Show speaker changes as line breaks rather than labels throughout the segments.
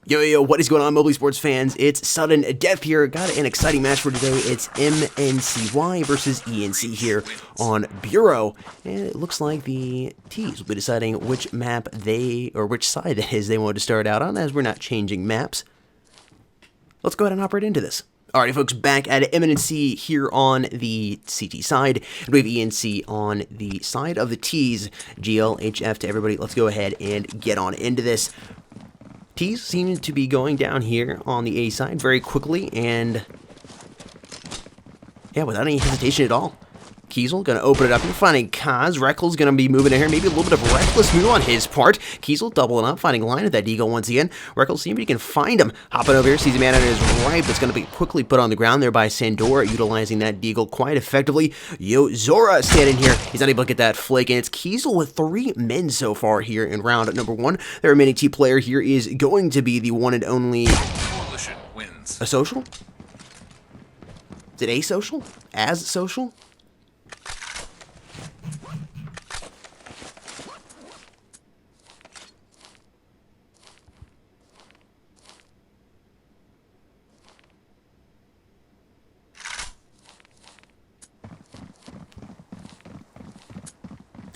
Yo, what is going on, mobile sports fans? It's sudden death here. Got an exciting match for today. It's MNCY versus ENC here on Bureau. And it looks like the T's will be deciding which map which side that is they want to start out on, as we're not changing maps. Let's go ahead and hop right into this. Alrighty, folks, back at MNC here on the CT side. We have ENC on the side of the T's. GL, HF to everybody. Let's go ahead and get on into this. T's seem to be going down here on the A side very quickly, and yeah, without any hesitation at all. Kiesel gonna open it up and finding Kaz. Reckl's gonna be moving in here. Maybe a little bit of a reckless move on his part. Kiesel doubling up, finding line at that Deagle once again. Reckles seeing if he can find him. Hopping over here, sees a man on his right, that's gonna be quickly put on the ground there by Sandora, utilizing that Deagle quite effectively. Yo, Zora standing here. He's not able to get that flake, and it's Kiesel with 3 men so far here in round number 1. The remaining T player here is going to be the one and only
Coalition wins.
A social? Is it a social? As social?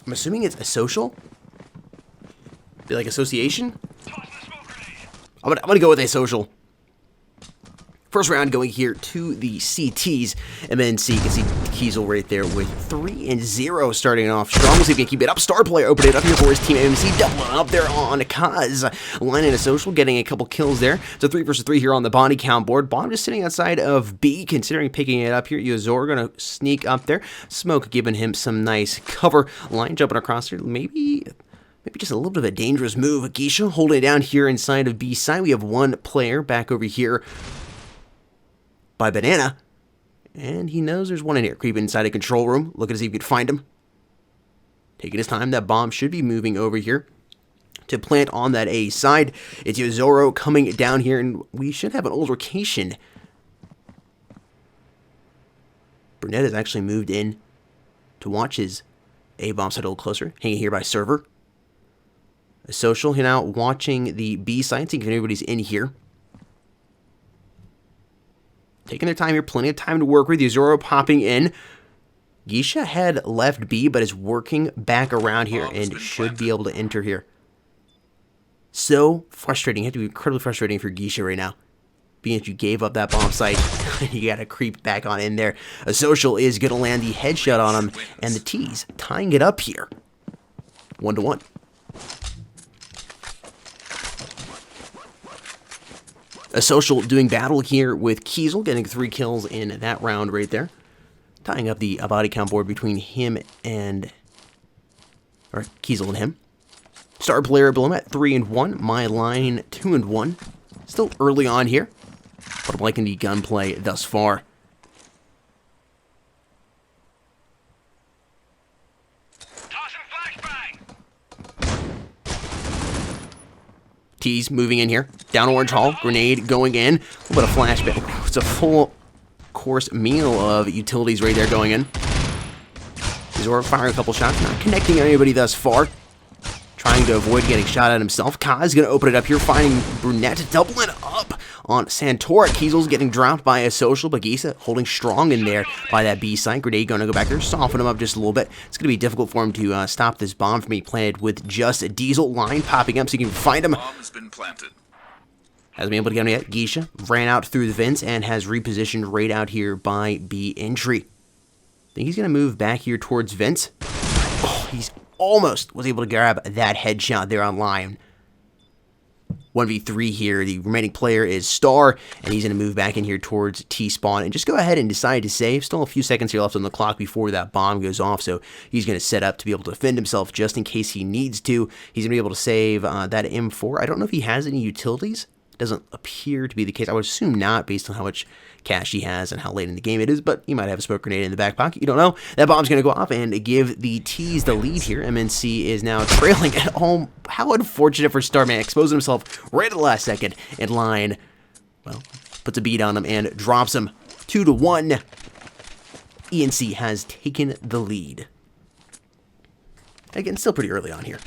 I'm assuming it's a social? Be like association? I'm gonna go with a social. First round going here to the CTs. MNC, you can see Kiesel right there with 3-0 starting off strong. See if he can keep it up. Star player opening it up here for his team. MNC doubling up there on Kaz. Line in a social, getting a couple kills there. It's a 3 versus 3 here on the body count board. Bomb just sitting outside of B, considering picking it up here. Yozor gonna sneak up there. Smoke giving him some nice cover. Line jumping across here. Maybe just a little bit of a dangerous move. Geisha holding it down here inside of B side. We have one player back over here by Banana, and he knows there's one in here. Creeping inside a control room, looking to see if he could find him. Taking his time, that bomb should be moving over here to plant on that A side. It's Yozoro coming down here, and we should have an old location. Burnett has actually moved in to watch his A bomb side a little closer, hanging here by server. A social, here now watching the B side, seeing if anybody's in here. Taking their time here, plenty of time to work with. Yozoro popping in. Geisha had left B, but is working back around here and should be able to enter here. So frustrating. It had to be incredibly frustrating for Geisha right now. Being that you gave up that bomb site, you gotta creep back on in there. A social is gonna land the headshot on him, and the T's tying it up here. 1-1. A social doing battle here with Kiesel, getting 3 kills in that round right there. Tying up the body count board between him and... or Kiesel and him. Star player below him at 3-1. My line 2-1. Still early on here, but I'm liking the gunplay thus far. T's moving in here. Down Orange Hall. Grenade going in. A little bit of flashback. It's a full course meal of utilities right there going in. Zora firing a couple shots. Not connecting anybody thus far. Trying to avoid getting shot at himself. Kaz going to open it up here. Finding Brunette. Doubling up on Santora. Kiesel's getting dropped by a social. But Geisha holding strong in there by that B site. Grenade going to go back there. Soften him up just a little bit. It's going to be difficult for him to stop this bomb from being planted with just a Diesel. Line popping up so you can find him.
Bomb has been planted.
Hasn't been able to get him yet. Geisha ran out through the vents and has repositioned right out here by B entry. I think he's going to move back here towards vents. Oh, he's almost was able to grab that headshot there on line. 1v3 here. The remaining player is Star, and he's going to move back in here towards T-spawn and just go ahead and decide to save. Still a few seconds here left on the clock before that bomb goes off, so he's going to set up to be able to defend himself just in case he needs to. He's going to be able to save that M4. I don't know if he has any utilities. Doesn't appear to be the case. I would assume not, based on how much cash he has and how late in the game it is, but he might have a smoke grenade in the back pocket. You don't know. That bomb's going to go off and give the T's the lead here. MNC is now trailing at home. How unfortunate for Starman, exposing himself right at the last second in line. Well, puts a beat on him and drops him 2-1. ENC has taken the lead. Again, still pretty early on here.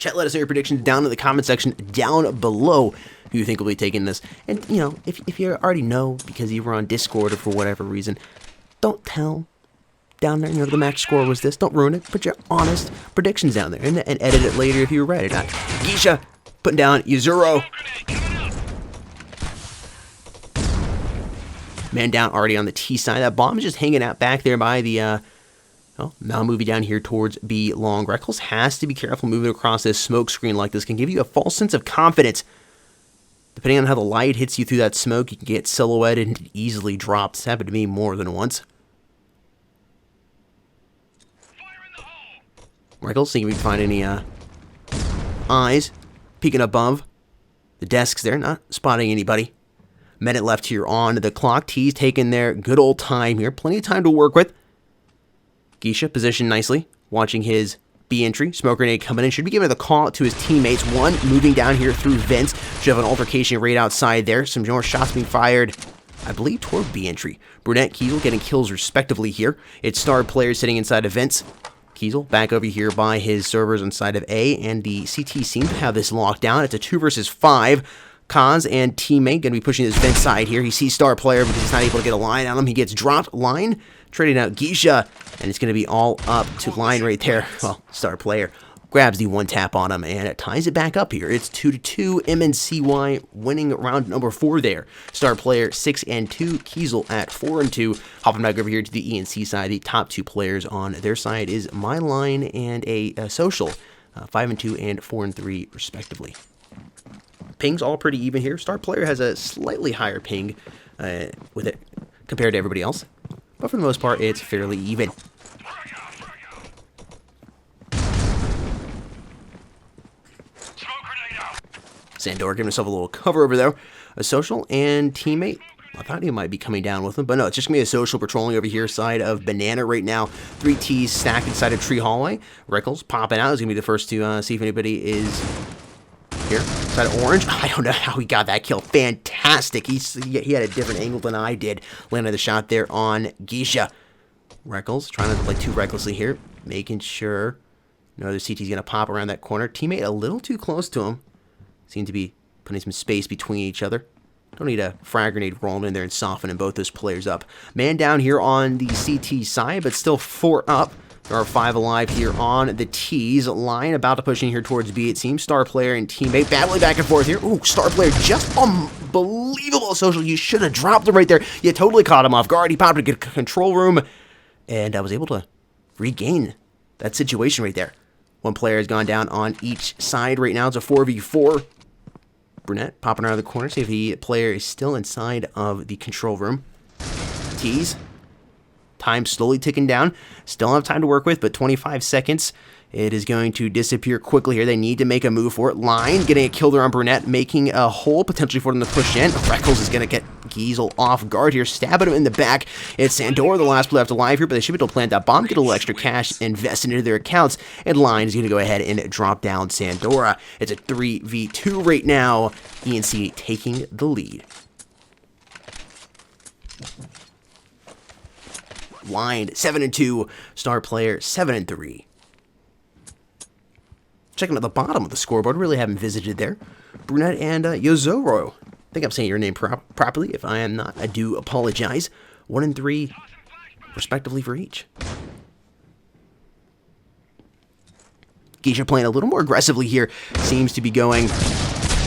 Chat, let us know your predictions down in the comment section down below. Who you think will be taking this. And, you know, if you already know because you were on Discord or for whatever reason, don't tell down there, you know, the match score was this. Don't ruin it. Put your honest predictions down there and edit it later if you were right or not. Geisha putting down Yuzuro. Man down already on the T side. That bomb is just hanging out back there by the, now moving down here towards B long. Reckles has to be careful moving across this smoke screen like this. Can give you a false sense of confidence. Depending on how the light hits you through that smoke, you can get silhouetted and easily dropped. It's happened to me more than once. Reckles, see if we can find any eyes peeking above the desks there, not spotting anybody. Minute left here on the clock. T's taking their good old time here. Plenty of time to work with. Geisha positioned nicely, watching his B entry. Smoke grenade coming in. Should be giving the call out to his teammates. One moving down here through vents. Should have an altercation right outside there. Some more shots being fired, I believe, toward B entry. Brunette, Kiesel getting kills respectively here. It's star players sitting inside of vents. Kiesel back over here by his servers inside of A, and the CT seem to have this locked down. It's a 2 versus 5. Kaz and teammate going to be pushing this vent side here. He sees star player because he's not able to get a line on him. He gets dropped. Line trading out Geisha, and it's going to be all up to line right there. Well, star player grabs the one tap on him, and it ties it back up here. It's 2-2. MNCY winning round number 4 there. Star player 6-2. Kiesel at 4-2. Hopping back over here to the ENC side. The top 2 players on their side is My Line and a Social, 5-2 and 4-3 respectively. Ping's all pretty even here. Star player has a slightly higher ping with it compared to everybody else, but for the most part, it's fairly even. Sandor giving himself a little cover over there. A Social and teammate. I thought he might be coming down with him, but no, it's just going to be a Social patrolling over here side of Banana right now. 3 T's stacked inside of Tree Hallway. Reckles popping out is going to be the first to see if anybody is here. Side of Orange. I don't know how he got that kill. Fantastic. He had a different angle than I did. Landed the shot there on Geisha. Reckles trying to play too recklessly here. Making sure no other CT's going to pop around that corner. Teammate a little too close to him. Seem to be putting some space between each other. Don't need a frag grenade rolling in there and softening both those players up. Man down here on the CT side, but still 4 up. There are 5 alive here on the T's. Line about to push in here towards B, it seems. Star player and teammate battling back and forth here. Ooh, star player just unbelievable. Social, you should have dropped him right there. You totally caught him off guard. He popped into control room, and I was able to regain that situation right there. One player has gone down on each side right now. It's a 4v4. Brunette popping out of the corner. See if the player is still inside of the control room. T's. Time slowly ticking down. Still have time to work with, but 25 seconds. It is going to disappear quickly here. They need to make a move for it. Line getting a kill there on Brunette, making a hole potentially for them to push in. Reckles is going to get Giesel off guard here, stabbing him in the back. It's Sandor, the last player left alive here, but they should be able to plant that bomb, get a little extra cash invested into their accounts, and Line is going to go ahead and drop down Sandora. It's a 3v2 right now. ENC taking the lead. Line 7-2, star player 7-3. Checking at the bottom of the scoreboard, really haven't visited there. Brunette and Yozoro. I think I'm saying your name properly. If I am not, I do apologize. 1 and 3, respectively, for each. Geisha playing a little more aggressively here. Seems to be going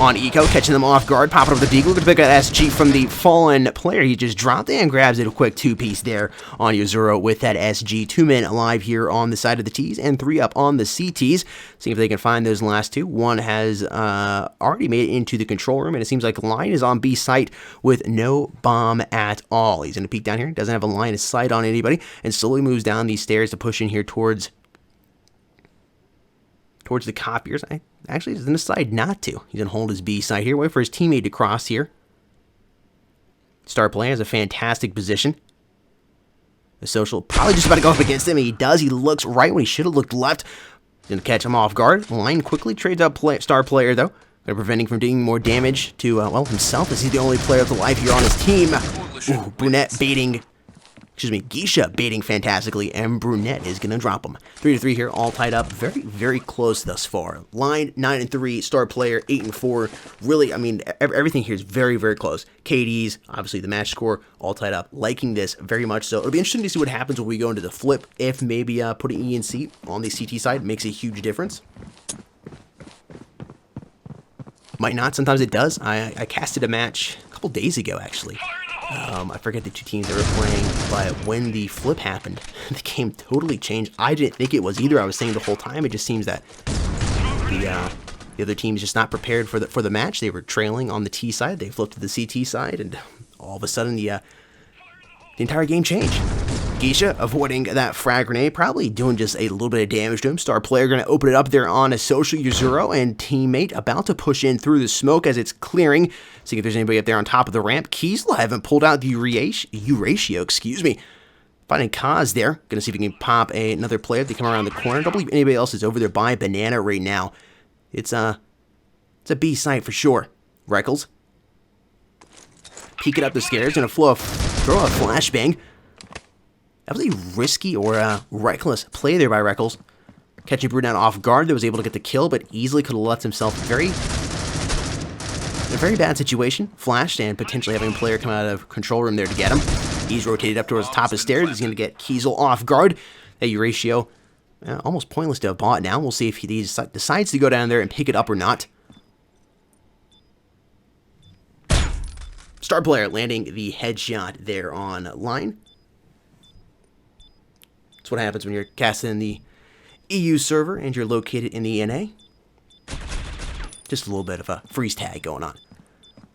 on eco, catching them off guard, popping up the deagle. Looking to pick up SG from the fallen player. He just dropped it and grabs it a quick 2-piece there on Yuzuro with that SG. 2 men alive here on the side of the T's and 3 up on the CTs. See if they can find those last 2. One has already made it into the control room, and it seems like Line is on B site with no bomb at all. He's going to peek down here. Doesn't have a line of sight on anybody, and slowly moves down these stairs to push in here towards the copiers. Actually, he's going to decide not to. He's going to hold his B side here. Wait for his teammate to cross here. Star player has a fantastic position. The Social probably just about to go up against him. He does. He looks right when he should have looked left. He's going to catch him off guard. Line quickly trades out star player, though. They're preventing from doing more damage to, well, himself, as he's the only player of the life here on his team. Ooh, Brunette baiting excuse me, Geisha baiting fantastically, and Brunette is going to drop them. 3-3 here, all tied up. Very, very close thus far. Line 9-3, star player 8-4. Really, I mean, everything here is very, very close. KDs, obviously the match score, all tied up. Liking this very much so. It'll be interesting to see what happens when we go into the flip. If maybe putting ENC on the CT side makes a huge difference. Might not. Sometimes it does. I casted a match a couple days ago, actually. I forget the two teams that were playing, but when the flip happened, the game totally changed. I didn't think it was either. I was saying the whole time. It just seems that the other team's just not prepared for the match. They were trailing on the T side. They flipped to the CT side, and all of a sudden the entire game changed. Geisha avoiding that frag grenade, probably doing just a little bit of damage to him. Star player going to open it up there on a social. Yuzuro and teammate about to push in through the smoke as it's clearing. Seeing if there's anybody up there on top of the ramp. Kiesel haven't pulled out the Euratio, excuse me. Finding Kaz there. Going to see if he can pop another player. They come around the corner. Don't believe anybody else is over there by Banana right now. It's a B site for sure. Reckles. Peeking up the stairs. Going to throw a flashbang. That was a risky or reckless play there by Reckles. Catching Brunette off guard, that was able to get the kill, but easily could have left himself in a very bad situation. Flashed and potentially having a player come out of control room there to get him. He's rotated up towards the top of the stairs. He's going to get Kiesel off guard. That Euratio, almost pointless to have bought now. We'll see if he decides to go down there and pick it up or not. Star player landing the headshot there on line. That's what happens when you're casting in the EU server and you're located in the NA. Just a little bit of a freeze tag going on.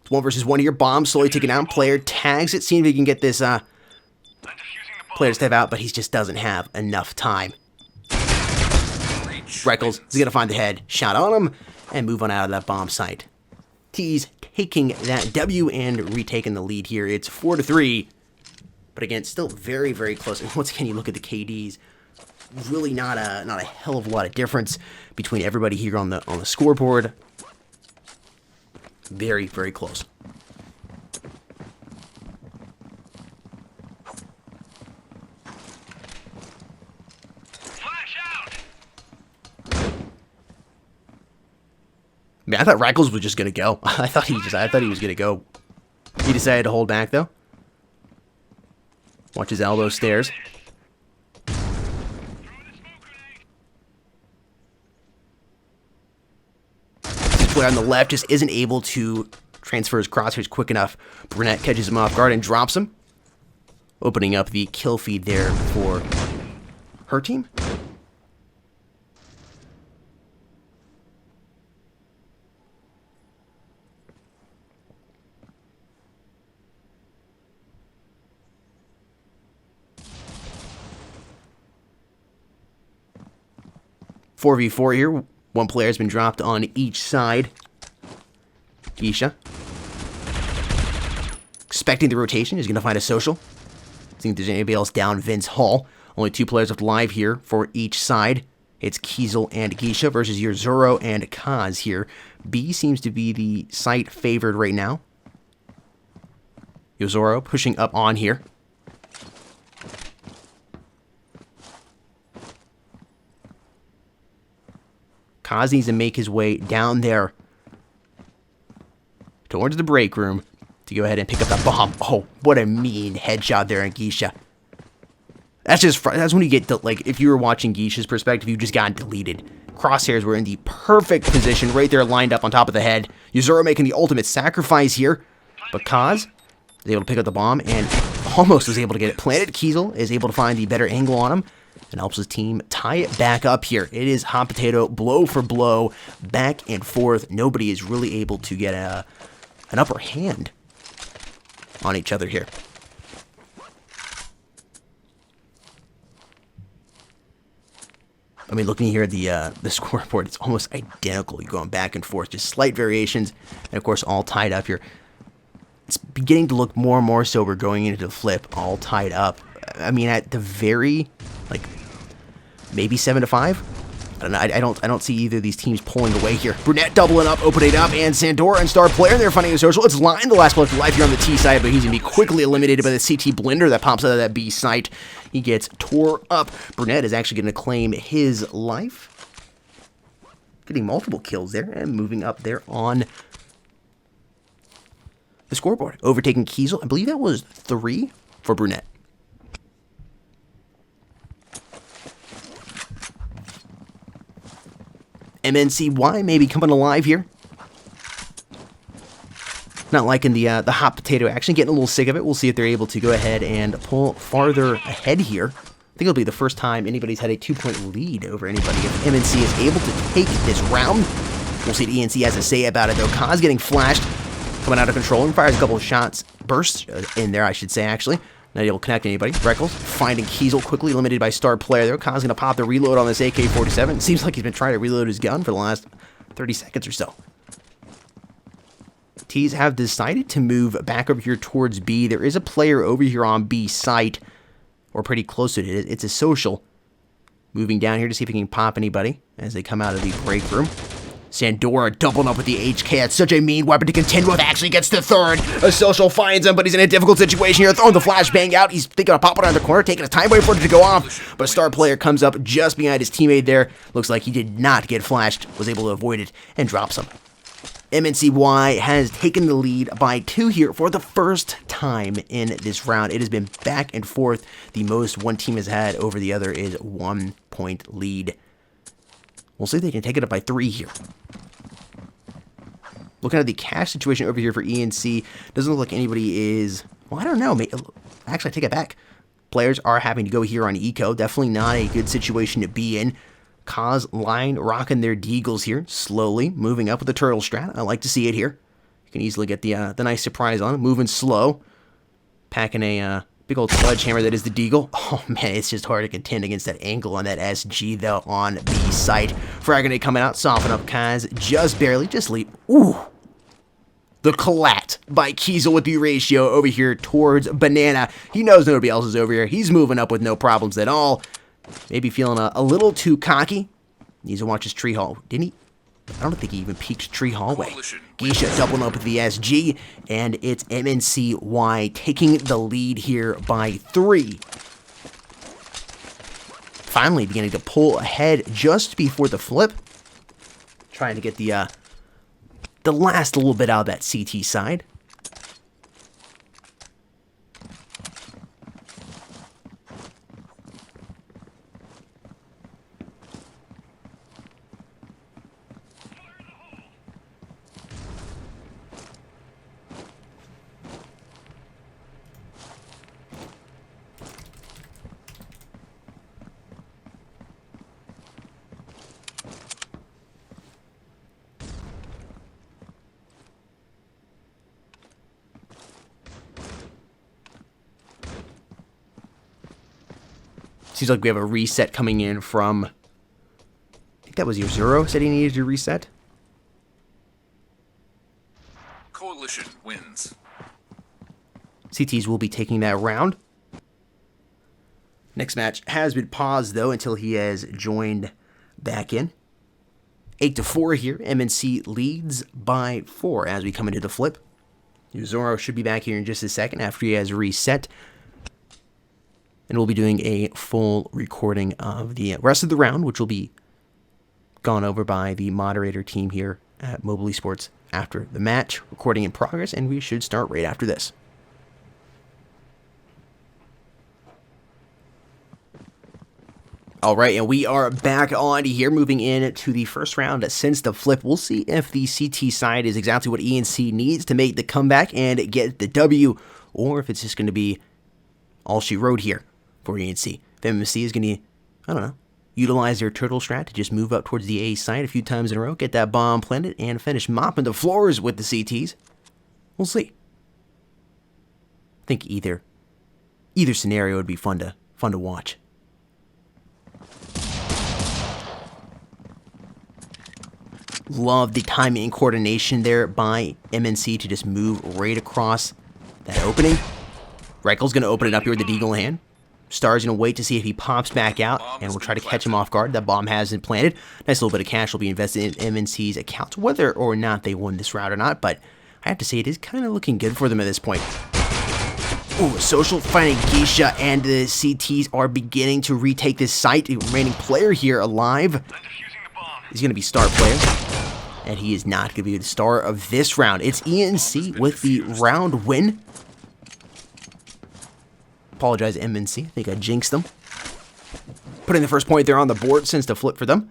It's 1 versus 1 here. Bomb slowly taken out. Player tags it. Seeing if he can get this player to step out, but he just doesn't have enough time. Reckles is going to find the head. Shot on him and move on out of that bomb site. T's taking that W and retaking the lead here. It's 4-3. But again, still very, very close. And once again, you look at the KDs. Really not a hell of a lot of difference between everybody here on the scoreboard. Very, very close. Flash out. Man, I thought Reckles was just gonna go. I thought he was gonna go. He decided to hold back though. Watch his elbow stairs. This player on the left just isn't able to transfer his crosshairs quick enough. Brunette catches him off guard and drops him. Opening up the kill feed there for her team. Four v 4 here. One player has been dropped on each side. Geisha. Expecting the rotation. He's going to find a social. Seeing if there's anybody else down Vince Hall. Only 2 players left live here for each side. It's Kiesel and Geisha versus Yuzuro and Kaz here. B seems to be the site favored right now. Yuzuro pushing up on here. Kaz needs to make his way down there towards the break room to go ahead and pick up that bomb. Oh, what a mean headshot there on Geisha. That's when you get, like, if you were watching Geisha's perspective, you just got deleted. Crosshairs were in the perfect position right there lined up on top of the head. Yuzuro making the ultimate sacrifice here. But Kaz is able to pick up the bomb and almost was able to get it planted. Kiesel is able to find the better angle on him and helps his team tie it back up here. It is hot potato, blow for blow, back and forth. Nobody is really able to get an upper hand on each other here. I mean, looking here at the scoreboard, it's almost identical. You're going back and forth, just slight variations, and of course, all tied up here. It's beginning to look more and more so we're going into the flip, all tied up. I mean, at the very, like, maybe 7-5. I don't know. I don't see either of these teams pulling away here. Brunette doubling up, opening up, and Sandora and Star Player, they're finding a social. It's Line, the last left life here on the T side, but he's going to be quickly eliminated by the CT Blender that pops out of that B site. He gets tore up. Brunette is actually going to claim his life. Getting multiple kills there and moving up there on the scoreboard. Overtaking Kiesel. I believe that was 3 for Brunette. MNCY maybe coming alive here. Not liking the hot potato action. Getting a little sick of it. We'll see if they're able to go ahead and pull farther ahead here. I think it'll be the first time anybody's had a 2-point lead over anybody. If MNC is able to take this round, we'll see what ENC has to say about it, though. Kaz getting flashed. Coming out of control and fires a couple of shots. Bursts in there, I should say, actually. Not able to connect anybody. Breckles finding Kiesel, quickly eliminated by Star Player there. Kaz going to pop the reload on this AK-47. Seems like he's been trying to reload his gun for the last 30 seconds or so. T's have decided to move back over here towards B. There is a player over here on B site, or pretty close to it. It's a social. Moving down here to see if he can pop anybody as they come out of the break room. Sandora doubling up with the HK. It's such a mean weapon to contend with. Actually gets to third. A social finds him, but he's in a difficult situation here. Throwing the flashbang out. He's thinking of popping around the corner, taking his time, waiting for it to go off. But a Star Player comes up just behind his teammate there. Looks like he did not get flashed. Was able to avoid it and drops him. MNCY has taken the lead by 2 here for the first time in this round. It has been back and forth. The most one team has had over the other is 1-point lead. We'll see if they can take it up by 3 here. Looking at the cash situation over here for ENC, doesn't look like anybody is... Well, I don't know. Actually, I take it back. Players are having to go here on eco. Definitely not a good situation to be in. Kaz Line rocking their deagles here. Slowly moving up with the turtle strat. I like to see it here. You can easily get the nice surprise on it. Moving slow. Packing a... big old sledgehammer that is the deagle. Oh man, it's just hard to contend against that angle on that SG though on B site. Fragmentate coming out, soften up Kaz just barely, just leap. Ooh. The collat by Kiesel with the ratio over here towards Banana. He knows nobody else is over here. He's moving up with no problems at all. Maybe feeling a little too cocky. Needs to watch his tree hall. Didn't he? I don't think he even peeked tree hallway. Geisha doubling up with the SG, and it's MNCY taking the lead here by 3. Finally beginning to pull ahead just before the flip. Trying to get the last little bit out of that CT side. Seems like we have a reset coming in from... I think that was your Zero said he needed to reset.
Coalition wins.
CTs will be taking that round. Next match has been paused, though, until he has joined back in. 8-4 here. MNC leads by 4 as we come into the flip. Zoro should be back here in just a second after he has reset. And we'll be doing a full recording of the rest of the round, which will be gone over by the moderator team here at Mobile Esports after the match. Recording in progress, and we should start right after this. All right, and we are back on here, moving in to the first round since the flip. We'll see if the CT side is exactly what ENC needs to make the comeback and get the W, or if it's just going to be all she wrote here for ENC. If MMC is going to, I don't know, utilize their turtle strat to just move up towards the A side a few times in a row, get that bomb planted, and finish mopping the floors with the CTs. We'll see. I think either scenario would be fun to watch. Love the timing and coordination there by MNC to just move right across that opening. Reichel's going to open it up here with the deagle in hand. Star's going to wait to see if he pops back out, and we'll try to catch him off guard. That bomb hasn't planted. Nice little bit of cash will be invested in MNC's account, whether or not they won this round or not, but I have to say it is kind of looking good for them at this point. Ooh, Social finding Geisha, and the CTs are beginning to retake this site. The remaining player here alive is going to be Star player, and he is not going to be the star of this round. It's ENC with the round win. Apologize, MNC. I think I jinxed them. Putting the first point there on the board since the flip for them.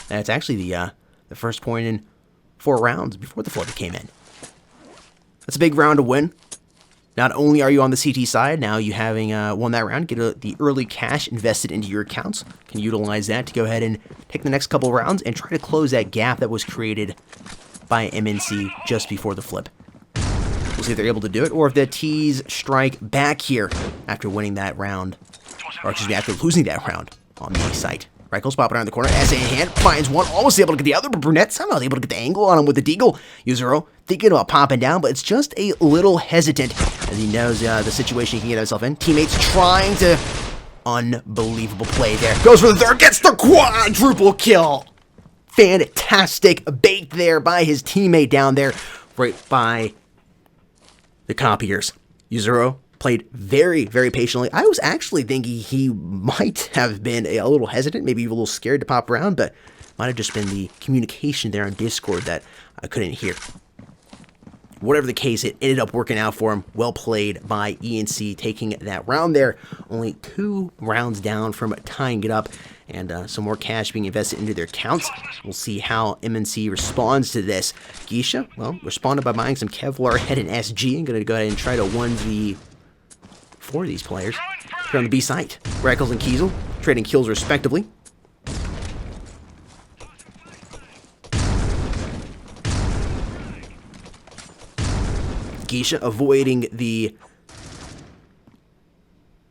That's actually the first point in 4 rounds before the flip came in. That's a big round to win. Not only are you on the CT side, now you having won that round, get the early cash invested into your accounts. Can utilize that to go ahead and take the next couple rounds and try to close that gap that was created by MNC just before the flip. We'll see if they're able to do it, or if the T's strike back here after winning that round, or excuse me, after losing that round on the site. Reichels popping around the corner, SA in hand, finds one, almost able to get the other, but Brunette somehow able to get the angle on him with the deagle. Yuzuro thinking about popping down, but it's just a little hesitant as he knows the situation he can get himself in. Teammates trying to... Unbelievable play there. Goes for the third, gets the quadruple kill. Fantastic bait there by his teammate down there, right by the copiers. Yuzuro played very, very patiently. I was actually thinking he might have been a little hesitant, maybe a little scared to pop around, but might have just been the communication there on Discord that I couldn't hear. Whatever the case, it ended up working out for him. Well played by ENC, taking that round there. Only 2 rounds down from tying it up, and some more cash being invested into their accounts. We'll see how MNC responds to this. Geisha, well, responded by buying some Kevlar head and SG, and going to go ahead and try to 1v4 these players here on the B site. Reichels and Kiesel trading kills respectively. Geisha avoiding the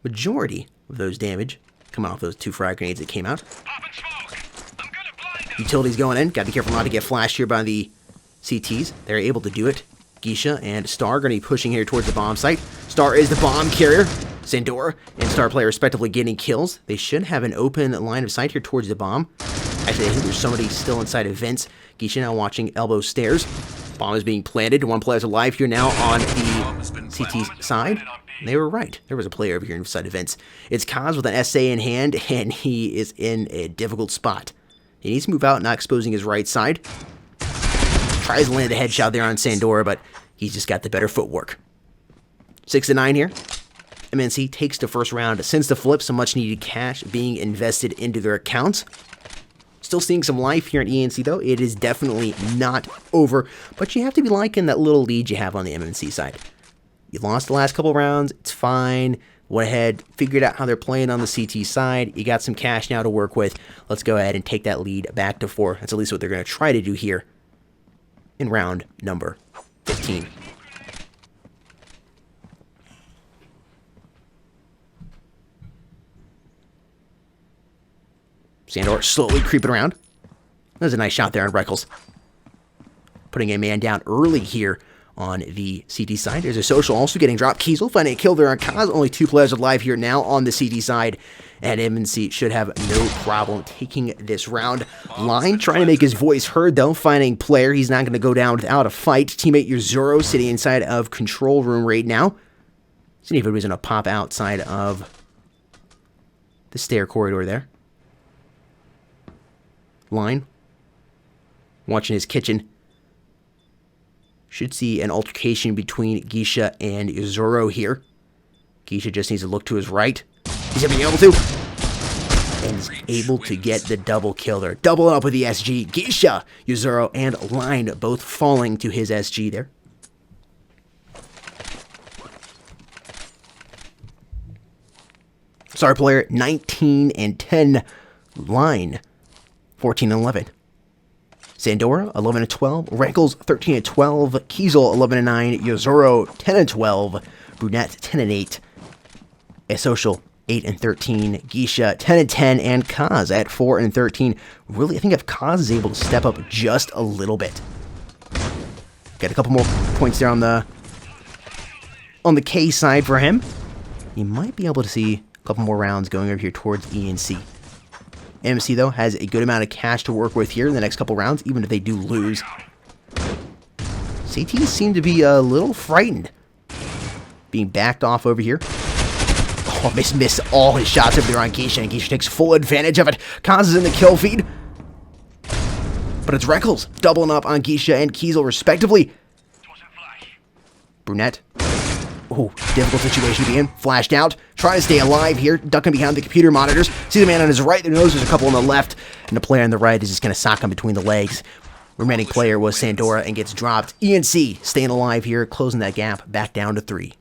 majority of those damage coming off those 2 frag grenades that came out. Utilities going in. Gotta be careful not to get flashed here by the CTs. They're able to do it. Geisha and Star are going to be pushing here towards the bomb site. Star is the bomb carrier. Sandora and Star player respectively getting kills. They should have an open line of sight here towards the bomb. Actually, I think there's somebody still inside of vents. Geisha now watching elbow stairs. Bomb is being planted. 1 player's alive here now on the CT's side. And they were right. There was a player over here inside of vents. It's Kaz with an SA in hand, and he is in a difficult spot. He needs to move out, not exposing his right side. Tries to land a headshot there on Sandora, but he's just got the better footwork. 6-9 here. MNC takes the first round. Since the flip, some much needed cash being invested into their accounts. Still seeing some life here at ENC, though. It is definitely not over, but you have to be liking that little lead you have on the MNC side. You lost the last couple rounds. It's fine. Went ahead, figured out how they're playing on the CT side. You got some cash now to work with. Let's go ahead and take that lead back to 4. That's at least what they're going to try to do here in round number 15. Sandor slowly creeping around. That was a nice shot there on Reichels. Putting a man down early here on the CT side. There's a Social also getting dropped. Kiesel finding a kill there on Kaz. Only 2 players alive here now on the CT side. And MNC should have no problem taking this round. Line trying to make his voice heard, though. Finding player. He's not going to go down without a fight. Teammate Yuzuro sitting inside of control room right now. See if anybody's going to pop outside of the stair corridor there. Line watching his kitchen. Should see an altercation between Geisha and Yuzuro here. Geisha just needs to look to his right. He's going to be able to. And is able to get the double kill there. Double up with the SG. Geisha, Yuzuro, and Line both falling to his SG there. Star player 19 and 10. Line 14 and 11. Sandora 11 and 12. Reichels 13 and 12. Kiesel 11 and 9. Yuzuro 10 and 12. Brunette 10 and 8. Social 8 and 13. Geisha 10 and 10. And Kaz at 4 and 13. Really, I think if Kaz is able to step up just a little bit. Get a couple more points there on the K side for him. You might be able to see couple more rounds going over here towards ENC. MC, though, has a good amount of cash to work with here in the next couple rounds, even if they do lose. CTs seem to be a little frightened. Being backed off over here. Oh, missed all his shots over there on Geisha, and Geisha takes full advantage of it. Kaz is in the kill feed. But it's Reckles doubling up on Geisha and Kiesel, respectively. Brunette. Oh, difficult situation to be in. Flashed out. Trying to stay alive here. Ducking behind the computer monitors. See the man on his right. There knows there's a couple on the left. And the player on the right is just going to sock him between the legs. Remaining player was Sandora and gets dropped. ENC staying alive here. Closing that gap back down to 3.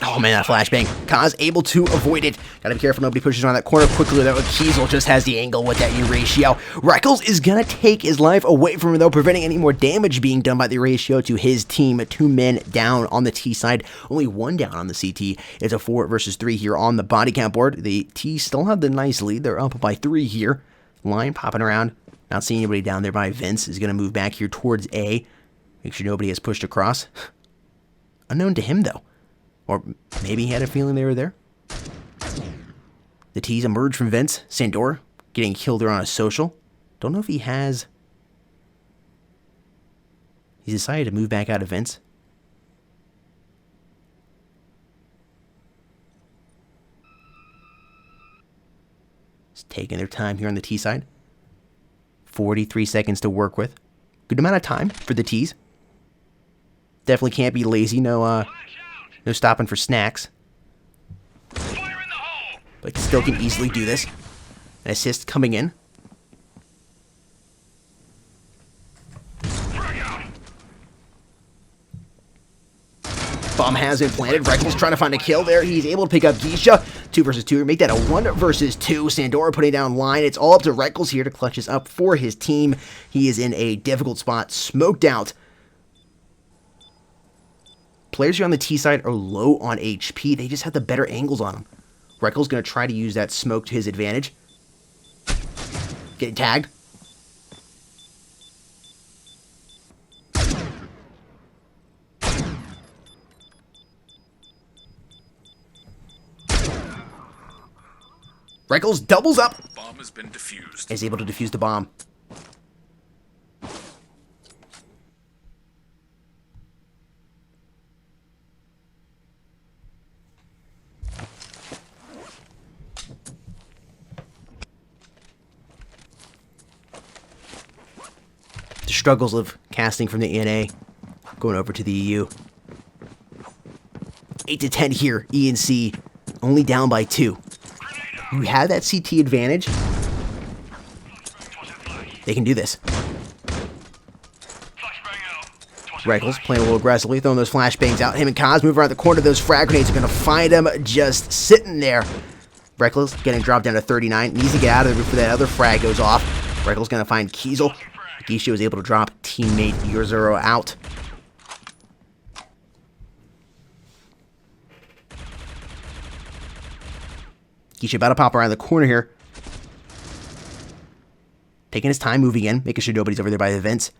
Oh man, that flashbang. Kaz able to avoid it. Gotta be careful nobody pushes around that corner quickly. That Kiesel just has the angle with that ratio. Reckles is gonna take his life away from him though, preventing any more damage being done by the ratio to his team. 2 men down on the T side, only 1 down on the CT. It's a 4 versus 3 here on the body count board. The T still have the nice lead. They're up by 3 here. Line popping around. Not seeing anybody down there by Vince. Is gonna move back here towards A. Make sure nobody has pushed across. Unknown to him though. Or maybe he had a feeling they were there. The T's emerge from vents. Sandor getting killed there on a social. Don't know if he has... He's decided to move back out of vents. Just taking their time here on the T side. 43 seconds to work with. Good amount of time for the T's. Definitely can't be lazy. No stopping for snacks. But still can easily do this. An assist coming in. Bomb has been planted. Reckles trying to find a kill there. He's able to pick up Geisha. 2 versus 2. Make that a 1 versus 2. Sandora putting down line. It's all up to Reckles here to clutch this up for his team. He is in a difficult spot. Smoked out. Players here on the T side are low on HP. They just have the better angles on them. Reckles going to try to use that smoke to his advantage. Getting tagged. Reckles doubles up.
Bomb has been defused.
Is able to defuse the bomb. The struggles of casting from the ENA, going over to the EU. 8 to 10 here, ENC, only down by 2. You have that CT advantage. They can do this. Reckles playing a little aggressively, throwing those flashbangs out. Him and Kaz move around the corner. Those frag grenades are going to find him just sitting there. Reckles getting dropped down to 39. Needs to get out of there before that other frag goes off. Reckles going to find Kiesel. Geisha was able to drop teammate Your0 out. Geisha about to pop around the corner here. Taking his time moving in, making sure nobody's over there by the vents.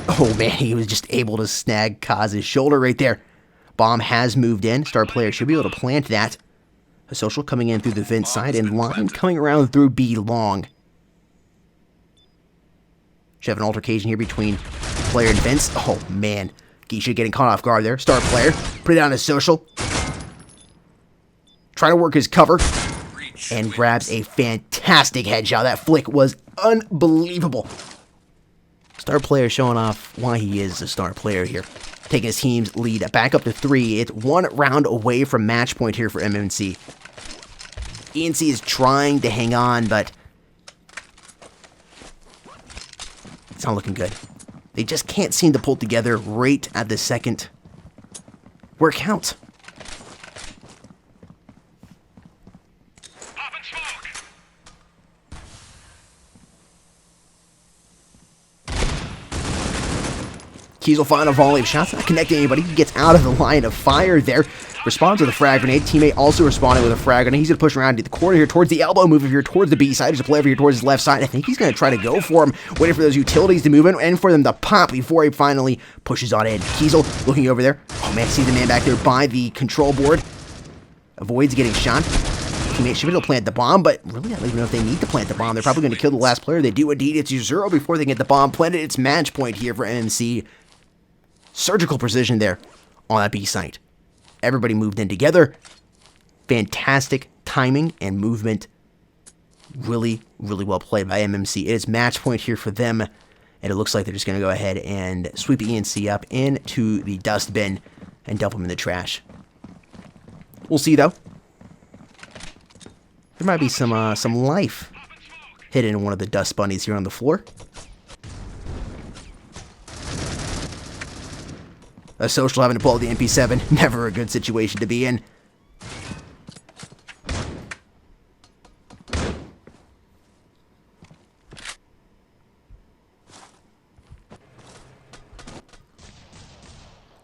Oh man, he was just able to snag Kaz's shoulder right there. Bomb has moved in. Star player should be able to plant that. A social coming in through the vent side and line coming around through B long. Should have an altercation here between player and Vince. Oh, man. Geisha getting caught off guard there. Star player. Put it down his social. Trying to work his cover. And grabs a fantastic headshot. That flick was unbelievable. Star player showing off why he is a star player here. Taking his team's lead back up to 3. It's 1 round away from match point here for MMC. ENC is trying to hang on, but it's not looking good. They just can't seem to pull together right at the second where it counts. Kiesel firing a volley of shots, not connecting anybody. He gets out of the line of fire there. Responds with a frag grenade. Teammate also responding with a frag grenade. He's going to push around to the corner here towards the elbow, move here towards the B side. There's a play over here towards his left side. I think he's going to try to go for him, waiting for those utilities to move in and for them to pop before he finally pushes on in. Kiesel looking over there. Oh man, see the man back there by the control board. Avoids getting shot. Teammate should be able to plant the bomb, but really I don't even know if they need to plant the bomb. They're probably going to kill the last player. They do indeed. It's 0 before they get the bomb planted. It's match point here for MMC. Surgical precision there on that B site. Everybody moved in together. Fantastic timing and movement. Really, really well played by MMC. It is match point here for them, and it looks like they're just going to go ahead and sweep ENC up into the dust bin and dump them in the trash. We'll see, though. There might be some life hidden in one of the dust bunnies here on the floor. A social having to pull out the MP7. Never a good situation to be in.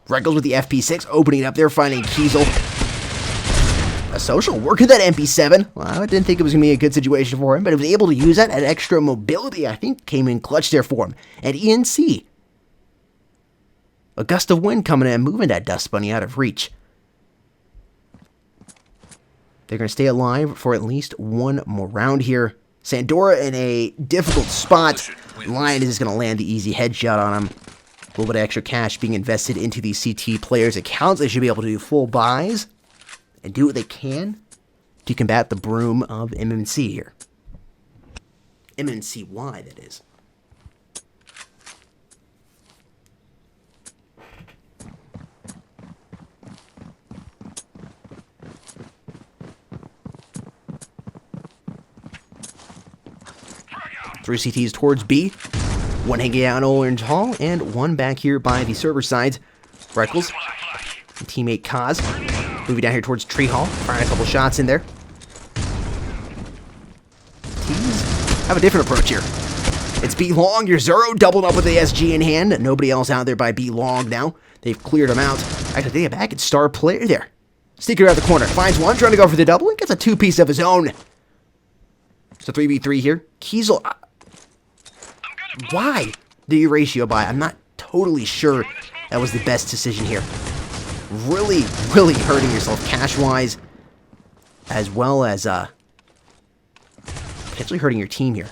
Reckles with the FP6, opening it up there, finding Kiesel. A social working that MP7. Well, I didn't think it was going to be a good situation for him, but he was able to use that. That extra mobility, I think, came in clutch there for him. And ENC. A gust of wind coming in and moving that dust bunny out of reach. They're going to stay alive for at least one more round here. Sandora in a difficult spot. Lion is just going to land the easy headshot on him. A little bit of extra cash being invested into these CT players' accounts. They should be able to do full buys and do what they can to combat the broom of MMC here. MNCY, that is. Three CTs towards B. One hanging out in Orange Hall, and one back here by the server sides. Reckles, teammate Kaz, moving down here towards Tree Hall, firing a couple shots in there. Teams have a different approach here. It's B long, you're 0, doubled up with the SG in hand. Nobody else out there by B long now. They've cleared them out. Actually, they get back at star player there. Sneaking around the corner, finds one, trying to go for the double, and gets a two-piece of his own. It's a 3v3 here. Kiesel. Why do you ratio buy? I'm not totally sure that was the best decision here. Really, really hurting yourself cash-wise, as well as potentially hurting your team here.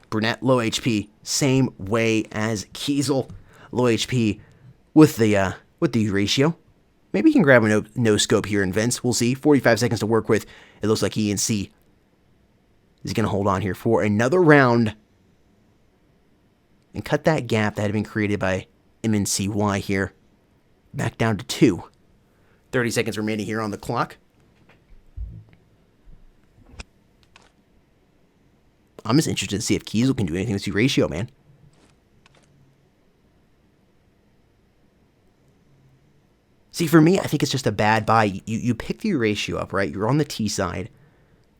Brunette, low HP, same way as Kiesel, low HP with the ratio. Maybe you can grab a no scope here in Vince. We'll see. 45 seconds to work with. It looks like ENC is going to hold on here for another round and cut that gap that had been created by MNCY here back down to 2. 30 seconds remaining here on the clock. I'm just interested to see if Kiesel can do anything with the ratio, man. See, for me, I think it's just a bad buy. You pick the ratio up, right? You're on the T side.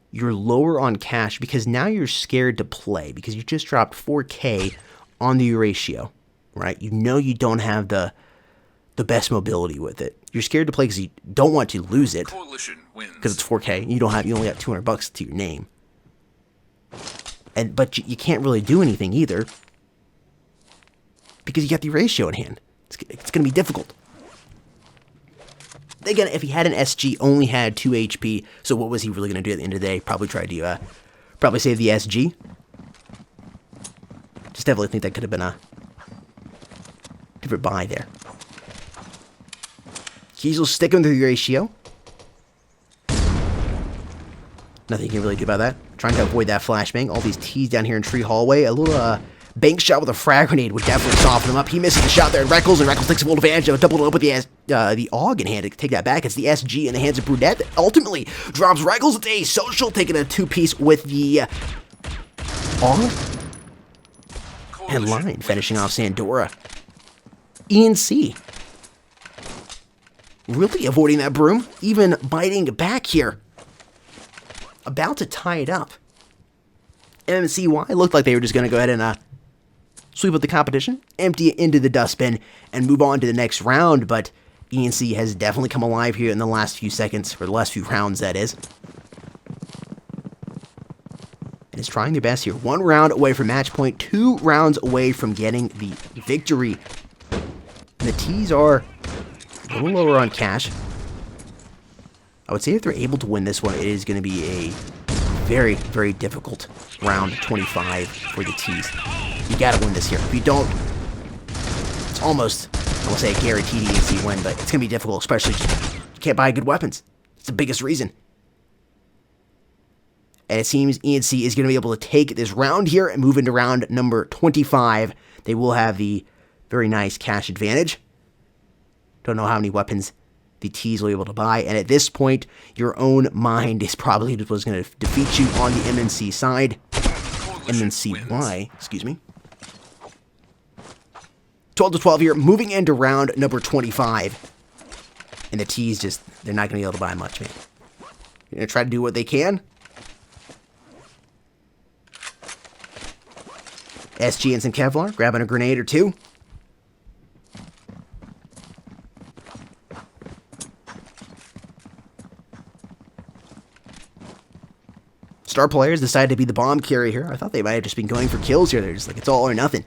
You're lower on cash because now you're scared to play because you just dropped 4K on the ratio, right? You know you don't have the best mobility with it. You're scared to play because you don't want to lose it because it's 4K. You only got $200 to your name, but you can't really do anything either because you got the ratio in hand. It's going to be difficult. Again, if he had an SG, only had 2 HP, so what was he really going to do at the end of the day? Probably try to, probably save the SG. Just definitely think that could have been a different buy there. Kiesel sticking with the ratio. Nothing you can really do about that. Trying to avoid that flashbang. All these T's down here in Tree Hallway. A little, bank shot with a frag grenade would definitely soften him up. He misses the shot there, and Reckles takes full advantage of it, doubled up with the AUG in hand to take that back. It's the SG in the hands of Brunette that ultimately drops Reckles. It's a social, taking a two-piece with the AUG. And Line finishing off Sandora. ENC really avoiding that broom, even biting back here. About to tie it up. MCY looked like they were just going to go ahead and sweep up the competition, empty it into the dustbin, and move on to the next round, but ENC has definitely come alive here in the last few seconds, or the last few rounds, that is. And is trying their best here. 1 round away from match point, 2 rounds away from getting the victory. And the T's are a little lower on cash. I would say if they're able to win this one, it is going to be a very, very difficult round 25 for the T's. You got to win this here. If you don't, it's almost, I won't say a guaranteed ENC win, but it's going to be difficult, especially you can't buy good weapons. It's the biggest reason. And it seems ENC is going to be able to take this round here and move into round number 25. They will have the very nice cash advantage. Don't know how many weapons the T's will be able to buy. And at this point, your own mind is probably what's going to defeat you on the MNC side. MNCY, excuse me. 12 to 12 here, moving into round number 25. And the T's just, they're not going to be able to buy much, man. You're going to try to do what they can. SG and some Kevlar, grabbing a grenade or two. Star players decided to be the bomb carrier here. I thought they might have just been going for kills here. They're just like, it's all or nothing.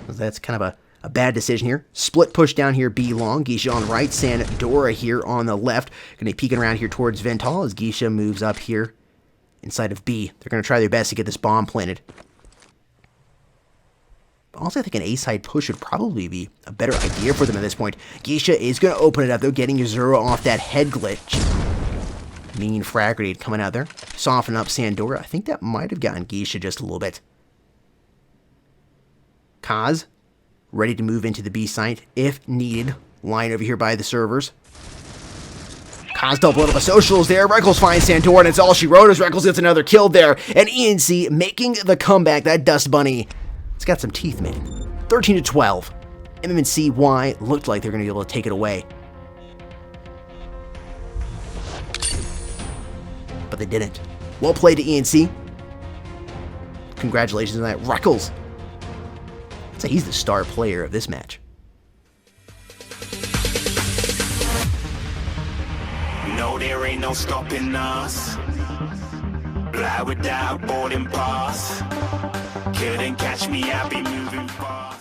That's kind of a bad decision here. Split push down here, B long. Geisha on the right, Sandora here on the left. Going to be peeking around here towards Vental as Geisha moves up here inside of B. They're going to try their best to get this bomb planted. Also, I think an A-side push would probably be a better idea for them at this point. Geisha is going to open it up, though, getting Yuzuru off that head glitch. Mean frag grenade coming out there. Soften up Sandora. I think that might have gotten Geisha just a little bit. Kaz, ready to move into the B site if needed. Line over here by the servers. Kaz double up a socials there. Reckles finds Sandora, and it's all she wrote as Reckles gets another kill there. And ENC making the comeback. That Dust Bunny, it's got some teeth, man. 13 to 12. MMNCY looked like they're going to be able to take it away. But they didn't. Well played to ENC. Congratulations on that. Reckles, I'd say he's the star player of this match.
No, there ain't no stopping us. Fly without boarding pass. Couldn't catch me, I'll be moving fast.